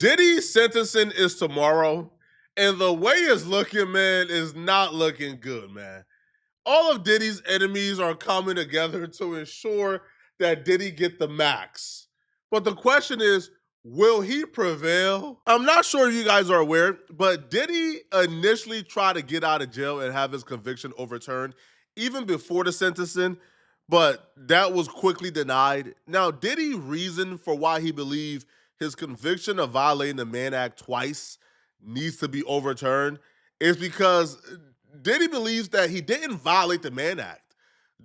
Diddy's sentencing is tomorrow, and the way it's looking, man, is not looking good, man. All of Diddy's enemies are coming together to ensure that Diddy get the max. But the question is, will he prevail? I'm not sure if you guys are aware, but Diddy initially tried to get out of jail and have his conviction overturned even before the sentencing, but that was quickly denied. Now, Diddy reasoned for why he believed his conviction of violating the Mann Act twice needs to be overturned is because Diddy believes that he didn't violate the Mann Act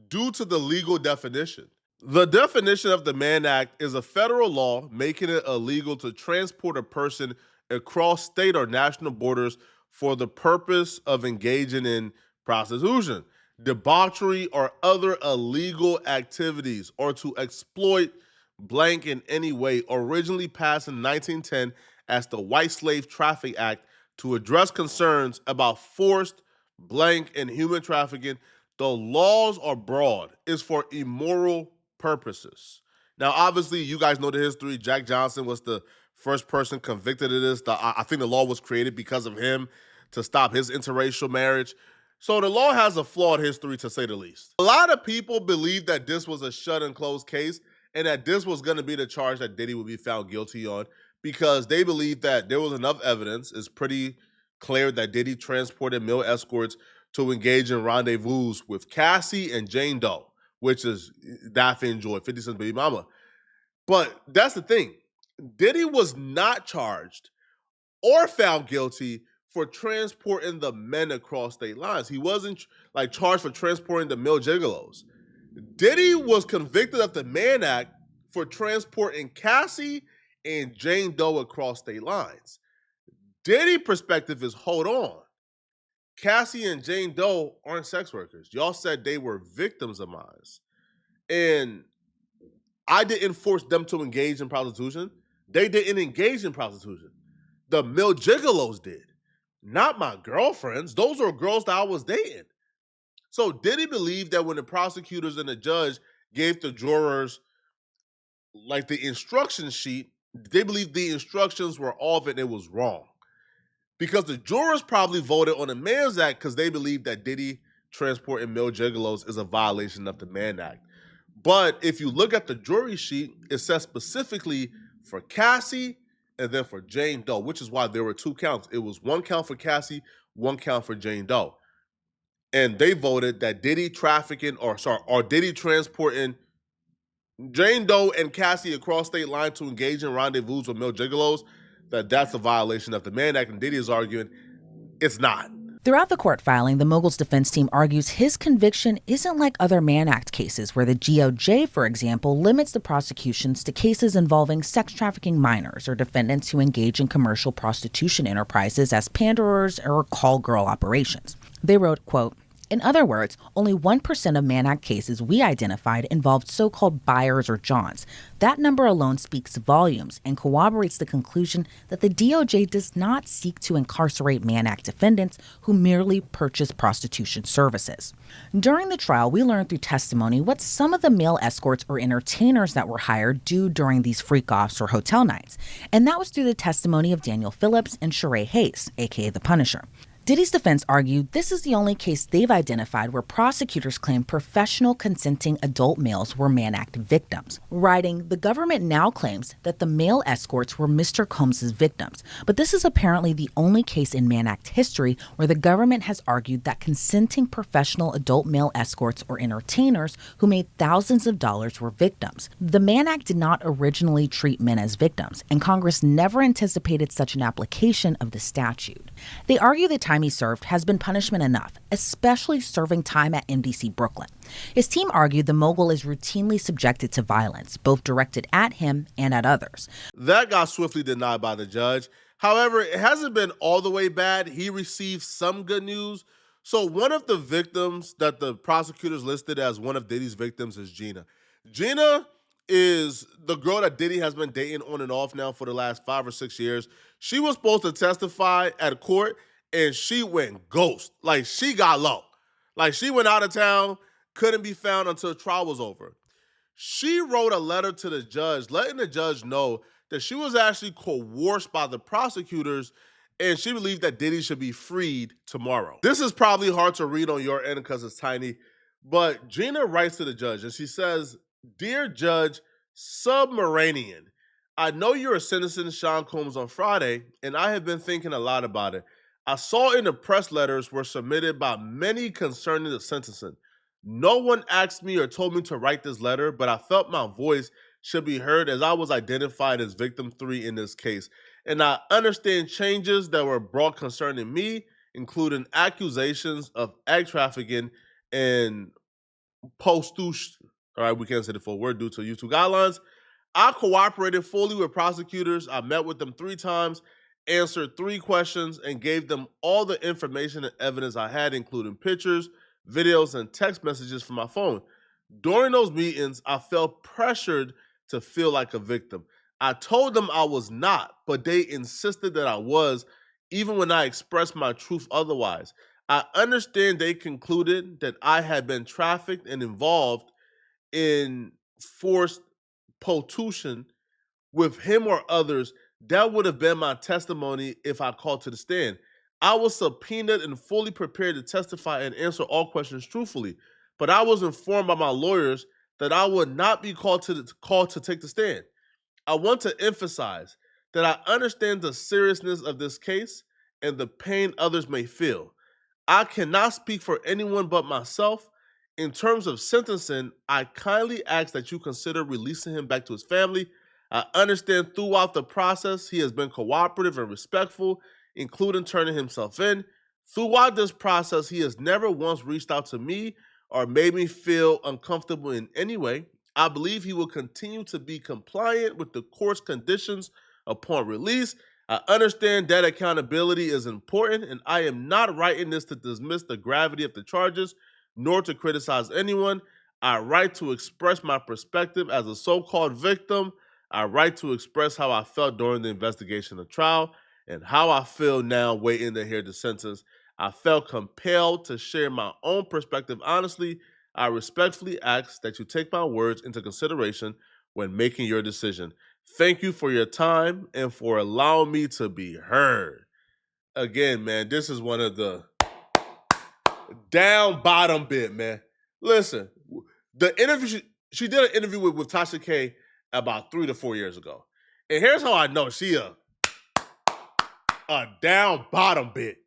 due to the legal definition. The definition of the Mann Act is a federal law making it illegal to transport a person across state or national borders for the purpose of engaging in prostitution, debauchery, or other illegal activities, or to exploit blank in any way, originally passed in 1910 as the White Slave Traffic Act to address concerns about forced blank and human trafficking. The laws are broad. It's for immoral purposes. Now, obviously, you guys know the history. Jack Johnson was the first person convicted of this. I think the law was created because of him to stop his interracial marriage. So the law has a flawed history, to say the least. A lot of people believe that this was a shut and close case and that this was going to be the charge that Diddy would be found guilty on because they believe that there was enough evidence. It's pretty clear that Diddy transported male escorts to engage in rendezvous with Cassie and Jane Doe, which is Daffy and Joy, 50 Cent's baby mama. But that's the thing. Diddy was not charged or found guilty for transporting the men across state lines. He wasn't charged for transporting the male gigolos. Diddy was convicted of the Mann Act for transporting Cassie and Jane Doe across state lines. Diddy perspective is, hold on. Cassie and Jane Doe aren't sex workers. Y'all said they were victims of mine. And I didn't force them to engage in prostitution. They didn't engage in prostitution. The male gigolos did. Not my girlfriends. Those are girls that I was dating. So Diddy believed that when the prosecutors and the judge gave the jurors the instruction sheet, they believed the instructions were off and it was wrong. Because the jurors probably voted on the Mann Act because they believe that Diddy transporting male gigolos is a violation of the Mann Act. But if you look at the jury sheet, it says specifically for Cassie and then for Jane Doe, which is why there were two counts. It was one count for Cassie, one count for Jane Doe. And they voted that Diddy Diddy transporting Jane Doe and Cassie across state line to engage in rendezvous with male gigolos, that's a violation of the Mann Act, and Diddy is arguing it's not. Throughout the court filing, the mogul's defense team argues his conviction isn't like other Mann Act cases where the DOJ, for example, limits the prosecutions to cases involving sex trafficking minors or defendants who engage in commercial prostitution enterprises as panderers or call girl operations. They wrote, quote, "In other words, only 1% of Mann Act cases we identified involved so-called buyers or johns. That number alone speaks volumes and corroborates the conclusion that the DOJ does not seek to incarcerate Mann Act defendants who merely purchase prostitution services." During the trial, we learned through testimony what some of the male escorts or entertainers that were hired do during these freak-offs or hotel nights. And that was through the testimony of Daniel Phillips and Sheree Hayes, aka The Punisher. Diddy's defense argued this is the only case they've identified where prosecutors claim professional consenting adult males were Mann Act victims. Writing, the government now claims that the male escorts were Mr. Combs' victims, but this is apparently the only case in Mann Act history where the government has argued that consenting professional adult male escorts or entertainers who made thousands of dollars were victims. The Mann Act did not originally treat men as victims, and Congress never anticipated such an application of the statute. They argue the time he served has been punishment enough, especially serving time at MDC Brooklyn. His team argued the mogul is routinely subjected to violence, both directed at him and at others. That got swiftly denied by the judge. However, it hasn't been all the way bad. He received some good news. So one of the victims that the prosecutors listed as one of Diddy's victims is Gina. Gina is the girl that Diddy has been dating on and off now for the last 5 or 6 years. She was supposed to testify at court, and she went ghost. She got low. She went out of town, couldn't be found until trial was over. She wrote a letter to the judge, letting the judge know that she was actually coerced by the prosecutors and she believed that Diddy should be freed tomorrow. This is probably hard to read on your end because it's tiny, but Gina writes to the judge and she says, "Dear Judge Submarinian, I know you're sentencing Sean Combs on Friday, and I have been thinking a lot about it. I saw in the press letters were submitted by many concerning the sentencing. No one asked me or told me to write this letter, but I felt my voice should be heard as I was identified as victim 3 in this case. And I understand changes that were brought concerning me, including accusations of egg trafficking and prostitution. All right, we can't say the full word due to YouTube guidelines. I cooperated fully with prosecutors. I met with them 3 times, answered 3 questions, and gave them all the information and evidence I had, including pictures, videos, and text messages from my phone. During those meetings, I felt pressured to feel like a victim. I told them I was not, but they insisted that I was, even when I expressed my truth otherwise. I understand they concluded that I had been trafficked and involved in forced prostitution with him or others. That would have been my testimony if I called to the stand. I was subpoenaed and fully prepared to testify and answer all questions truthfully, but I was informed by my lawyers that I would not be called to take the stand. I want to emphasize that I understand the seriousness of this case and the pain others may feel. I cannot speak for anyone but myself. In terms of sentencing, I kindly ask that you consider releasing him back to his family. I understand throughout the process he has been cooperative and respectful, including turning himself in. Throughout this process, he has never once reached out to me or made me feel uncomfortable in any way. I believe he will continue to be compliant with the court's conditions upon release. I understand that accountability is important, and I am not writing this to dismiss the gravity of the charges, nor to criticize anyone. I write to express my perspective as a so-called victim. I write to express how I felt during the investigation of trial and how I feel now waiting to hear the sentence. I felt compelled to share my own perspective honestly. I respectfully ask that you take my words into consideration when making your decision. Thank you for your time and for allowing me to be heard." Again, man, this is one of the down bottom bit, man. Listen, the interview she did an interview with Tasha K about 3 to 4 years ago. And here's how I know she a down bottom bit.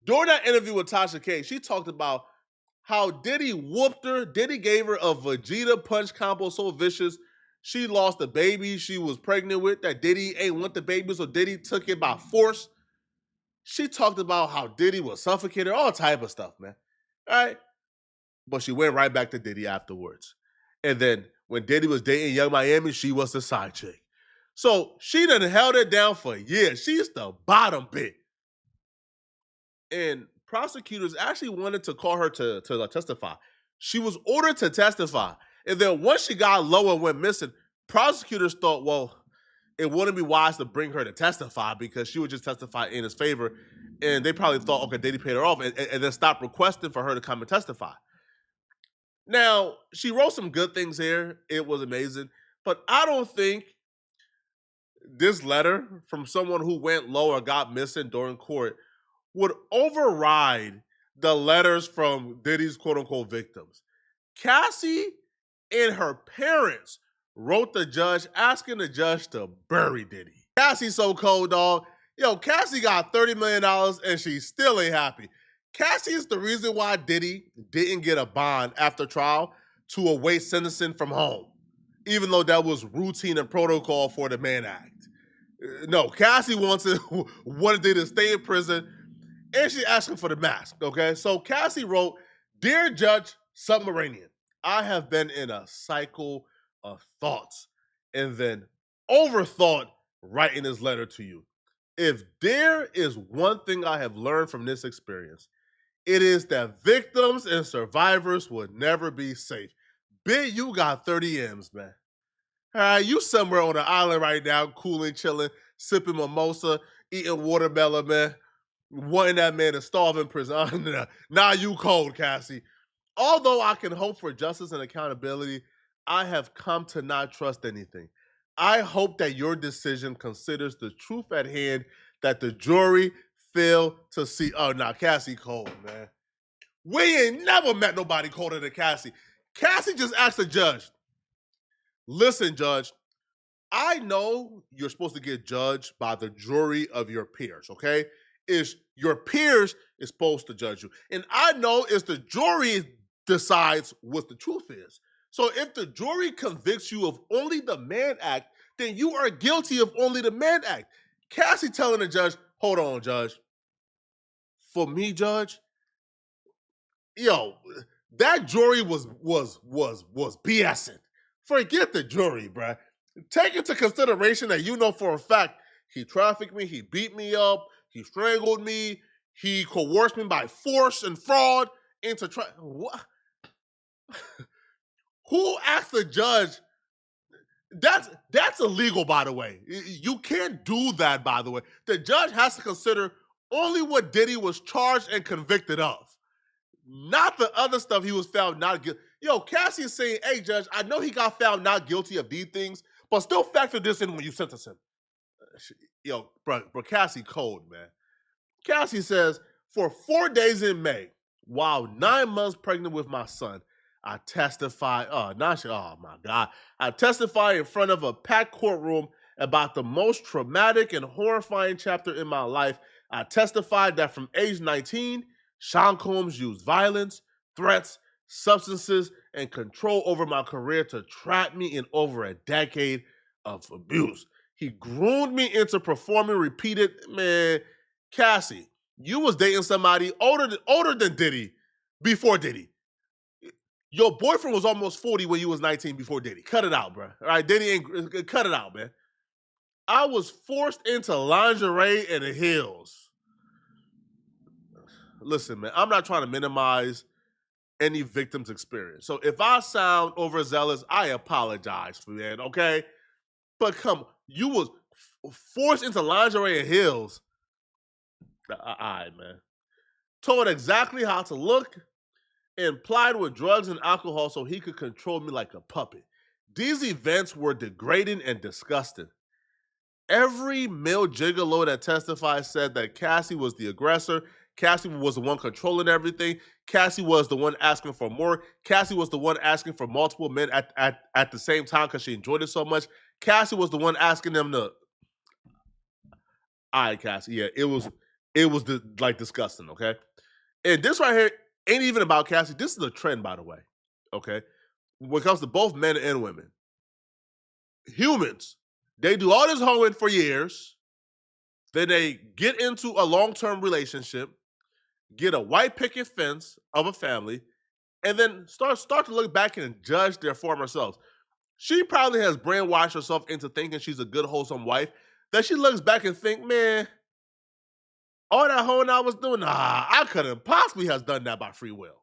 During that interview with Tasha K, she talked about how Diddy whooped her. Diddy gave her a Vegeta punch combo so vicious, she lost the baby she was pregnant with, that Diddy ain't want the baby, so Diddy took it by force. She talked about how Diddy was suffocating, all type of stuff, man. All right? But she went right back to Diddy afterwards. And then when Diddy was dating Young Miami, she was the side chick. So she done held it down for years. She's the bottom bit. And prosecutors actually wanted to call her to testify. She was ordered to testify. And then once she got low and went missing, prosecutors thought, well, it wouldn't be wise to bring her to testify because she would just testify in his favor. And they probably thought, okay, Diddy paid her off, and then stopped requesting for her to come and testify. Now, she wrote some good things here. It was amazing. But I don't think this letter from someone who went low or got missing during court would override the letters from Diddy's quote unquote victims. Cassie and her parents wrote the judge asking the judge to bury Diddy. Cassie's so cold, dog. Yo, Cassie got $30 million and she still ain't happy. Cassie is the reason why Diddy didn't get a bond after trial to await sentencing from home, even though that was routine and protocol for the Mann Act. No, Cassie wanted Diddy to stay in prison, and she asking for the mask, okay? So Cassie wrote, "Dear Judge Submarinian, I have been in a cycle of thoughts and then overthought writing this letter to you. If there is one thing I have learned from this experience, it is that victims and survivors will never be safe." Bitch, you got 30 M's, man. All right, you somewhere on an island right now, cooling, chilling, sipping mimosa, eating watermelon, man, wanting that man to starve in prison. Now you cold, Cassie. Although I can hope for justice and accountability, I have come to not trust anything. I hope that your decision considers the truth at hand that the jury failed to see. Oh, now Cassie cold, man. We ain't never met nobody colder than Cassie. Cassie just asked the judge, listen, judge, I know you're supposed to get judged by the jury of your peers, okay? Is your peers is supposed to judge you. And I know it's the jury decides what the truth is. So if the jury convicts you of only the Mann Act, then you are guilty of only the Mann Act. Cassie telling the judge, hold on, judge. For me, judge, yo, that jury was BSing. Forget the jury, bruh. Take into consideration that you know for a fact he trafficked me, he beat me up, he strangled me, he coerced me by force and fraud into what? Who asked the judge? That's illegal, by the way. You can't do that, by the way. The judge has to consider only what Diddy was charged and convicted of, not the other stuff he was found not guilty. Yo, Cassie is saying, hey, judge, I know he got found not guilty of these things, but still factor this in when you sentence him. Yo, bro, Cassie cold, man. Cassie says, for 4 days in May, while 9 months pregnant with my son, I testify. Oh my God. I testify in front of a packed courtroom about the most traumatic and horrifying chapter in my life. I testified that from age 19, Sean Combs used violence, threats, substances, and control over my career to trap me in over a decade of abuse. He groomed me into performing repeated, man, Cassie, you was dating somebody older than Diddy before Diddy. Your boyfriend was almost 40 when you was 19 before Diddy. Cut it out, bro. All right, Diddy ain't cut it out, man. I was forced into lingerie and heels. Listen, man, I'm not trying to minimize any victim's experience. So if I sound overzealous, I apologize for that, okay? But come, you was forced into lingerie and heels. All right, man. Told exactly how to look and plied with drugs and alcohol so he could control me like a puppet. These events were degrading and disgusting. Every male gigolo that testified said that Cassie was the aggressor. Cassie was the one controlling everything. Cassie was the one asking for more. Cassie was the one asking for multiple men at the same time because she enjoyed it so much. Cassie was the one asking them to. All right, Cassie. Yeah, it was like disgusting. Okay, and this right here ain't even about Cassie. This is a trend, by the way. Okay, when it comes to both men and women, humans, they do all this hoeing for years. Then they get into a long-term relationship, get a white picket fence of a family, and then start to look back and judge their former selves. She probably has brainwashed herself into thinking she's a good, wholesome wife, that she looks back and think, man, all that hoeing I was doing, I couldn't possibly have done that by free will.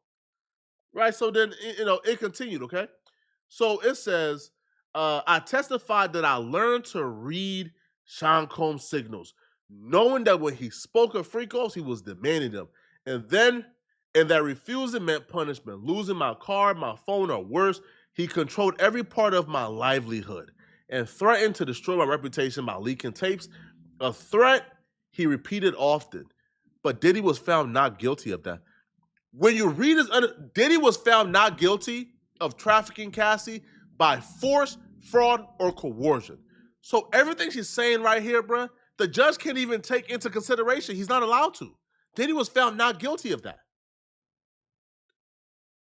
Right? So then, it continued, okay? So it says, I testified that I learned to read Sean Combs' signals, knowing that when he spoke of free calls, he was demanding them. And that refusing meant punishment, losing my car, my phone, or worse. He controlled every part of my livelihood and threatened to destroy my reputation by leaking tapes, a threat he repeated often. But Diddy was found not guilty of that. When you read his, Diddy was found not guilty of trafficking Cassie by force, fraud, or coercion. So everything she's saying right here, bruh, the judge can't even take into consideration. He's not allowed to. Diddy was found not guilty of that.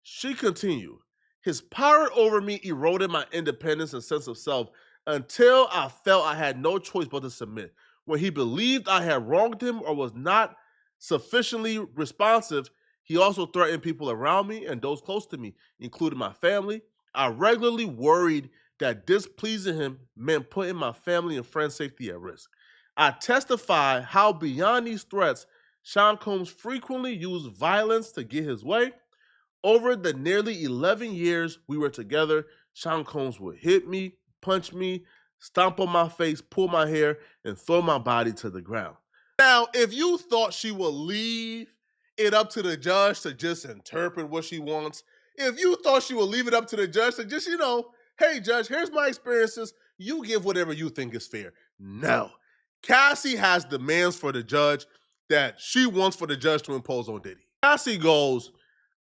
She continued, his power over me eroded my independence and sense of self until I felt I had no choice but to submit. When he believed I had wronged him or was not sufficiently responsive, he also threatened people around me and those close to me, including my family. I regularly worried that displeasing him meant putting my family and friends' safety at risk. I testify how beyond these threats, Sean Combs frequently used violence to get his way. Over the nearly 11 years we were together, Sean Combs would hit me, punch me, stomp on my face, pull my hair, and throw my body to the ground. Now, if you thought she would leave it up to the judge to just interpret what she wants, if you thought she would leave it up to the judge to just, hey, judge, here's my experiences. You give whatever you think is fair. No. Cassie has demands for the judge that she wants for the judge to impose on Diddy. Cassie goes,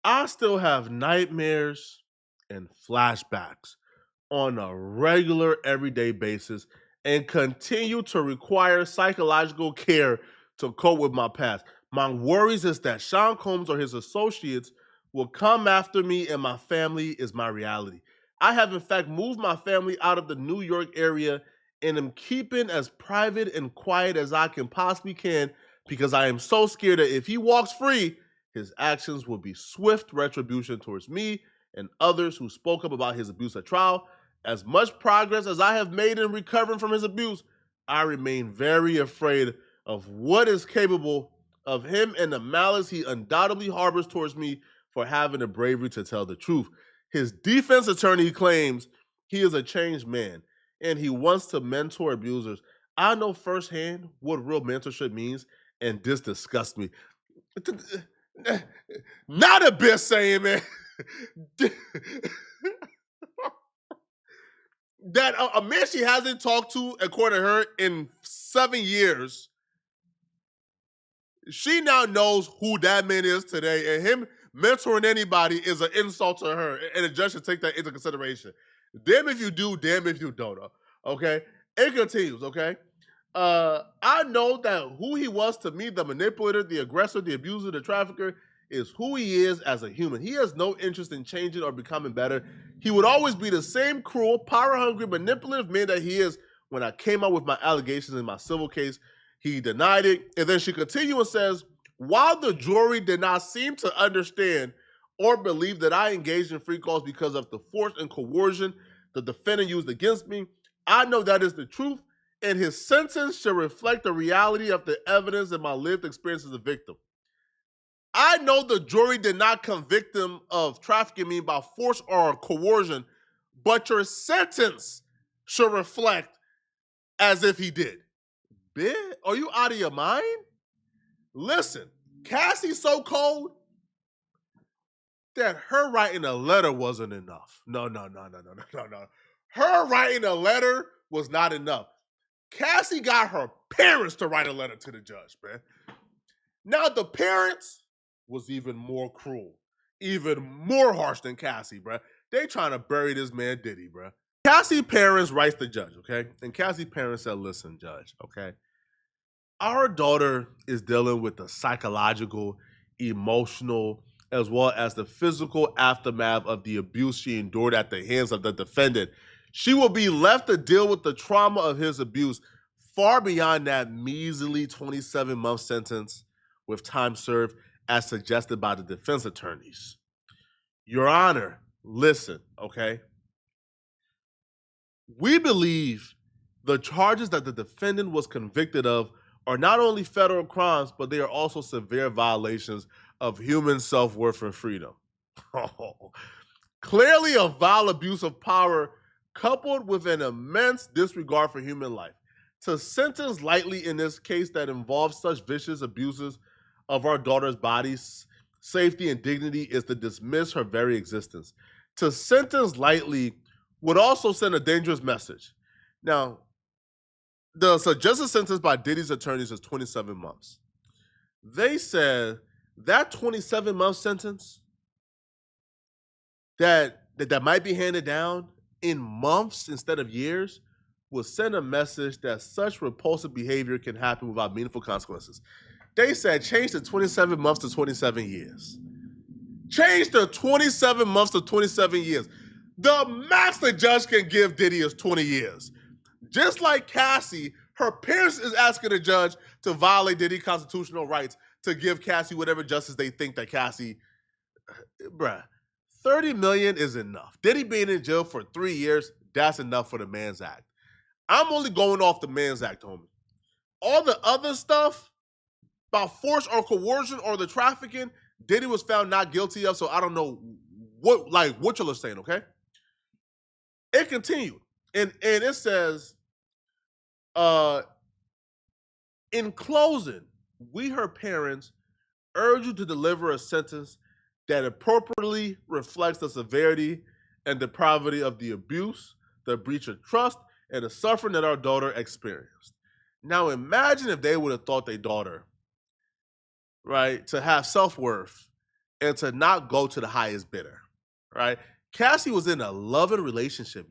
I still have nightmares and flashbacks on a regular, everyday basis and continue to require psychological care to cope with my past. My worries is that Sean Combs or his associates will come after me and my family is my reality. I have, in fact, moved my family out of the New York area and am keeping as private and quiet as I can possibly can because I am so scared that if he walks free, his actions will be swift retribution towards me and others who spoke up about his abuse at trial. As much progress as I have made in recovering from his abuse, I remain very afraid of what is capable of him and the malice he undoubtedly harbors towards me for having the bravery to tell the truth. His defense attorney claims he is a changed man and he wants to mentor abusers. I know firsthand what real mentorship means, and this disgusts me. Not a bit saying, man. That a man she hasn't talked to, according to her, in 7 years, she now knows who that man is today, and him mentoring anybody is an insult to her, and the judge should take that into consideration. Damn if you do, damn if you don't. Okay, it continues. Okay, I know that who he was to me, the manipulator, the aggressor, the abuser, the trafficker, is who he is as a human. He has no interest in changing or becoming better. He would always be the same cruel, power-hungry, manipulative man that he is. When I came out with my allegations in my civil case, he denied it. And then she continues and says, while the jury did not seem to understand or believe that I engaged in free calls because of the force and coercion the defendant used against me, I know that is the truth, and his sentence should reflect the reality of the evidence and my lived experience as a victim. I know the jury did not convict him of trafficking me by force or coercion, but your sentence should reflect as if he did. Bitch, are you out of your mind? Listen, Cassie's so cold that her writing a letter wasn't enough. No. Her writing a letter was not enough. Cassie got her parents to write a letter to the judge, man. Now the parents was even more cruel, even more harsh than Cassie, bruh. They trying to bury this man Diddy, bruh. Cassie parents writes the judge, okay? And Cassie parents said, listen, judge, okay? Our daughter is dealing with the psychological, emotional, as well as the physical aftermath of the abuse she endured at the hands of the defendant. She will be left to deal with the trauma of his abuse far beyond that measly 27-month sentence with time served as suggested by the defense attorneys. Your Honor, listen, okay? We believe the charges that the defendant was convicted of are not only federal crimes, but they are also severe violations of human self-worth and freedom. Clearly a vile abuse of power coupled with an immense disregard for human life. To sentence lightly in this case that involves such vicious abuses of our daughter's body's safety and dignity is to dismiss her very existence. To sentence lightly would also send a dangerous message. Now, the suggested sentence by Diddy's attorneys is 27 months. They said that 27-month sentence that might be handed down in months instead of years will send a message that such repulsive behavior can happen without meaningful consequences. They said change the 27 months to 27 years. Change the 27 months to 27 years. The max the judge can give Diddy is 20 years. Just like Cassie, her parents is asking the judge to violate Diddy's constitutional rights to give Cassie whatever justice they think that Cassie, bruh, 30 million is enough. Diddy being in jail for 3 years, that's enough for the Man's Act. I'm only going off the Man's Act, homie. All the other stuff about force or coercion or the trafficking, Diddy was found not guilty of, so I don't know what y'all are saying, okay? It continued. And it says, in closing, we, her parents, urge you to deliver a sentence that appropriately reflects the severity and depravity of the abuse, the breach of trust, and the suffering that our daughter experienced. Now imagine if they would have thought their daughter, right, to have self-worth and to not go to the highest bidder, right? Cassie was in a loving relationship.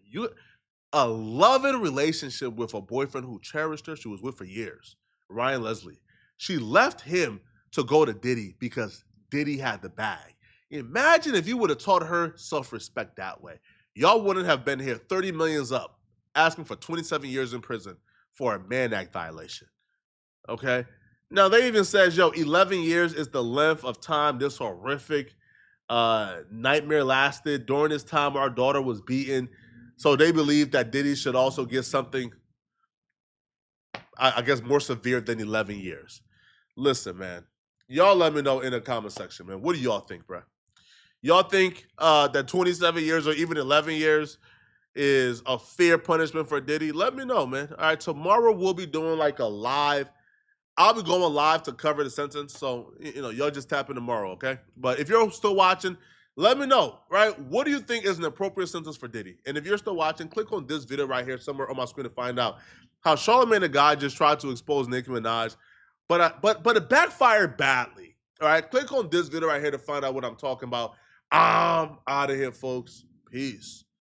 A loving relationship with a boyfriend who cherished her. She was with for years, Ryan Leslie. She left him to go to Diddy because Diddy had the bag. Imagine if you would have taught her self-respect that way. Y'all wouldn't have been here 30 millions up, asking for 27 years in prison for a Mann Act violation. Okay? Now they even says, 11 years is the length of time this horrific nightmare lasted. During this time, our daughter was beaten. So they believe that Diddy should also get something, I guess, more severe than 11 years. Listen, man, y'all let me know in the comment section, man. What do y'all think, bro? Y'all think that 27 years or even 11 years is a fair punishment for Diddy? Let me know, man. All right, tomorrow we'll be doing like a live. I'll be going live to cover the sentence, so y'all just tap in tomorrow, okay? But if you're still watching, let me know, right? What do you think is an appropriate sentence for Diddy? And if you're still watching, click on this video right here somewhere on my screen to find out how Charlamagne the God just tried to expose Nicki Minaj, but it backfired badly. All right, click on this video right here to find out what I'm talking about. I'm out of here, folks. Peace.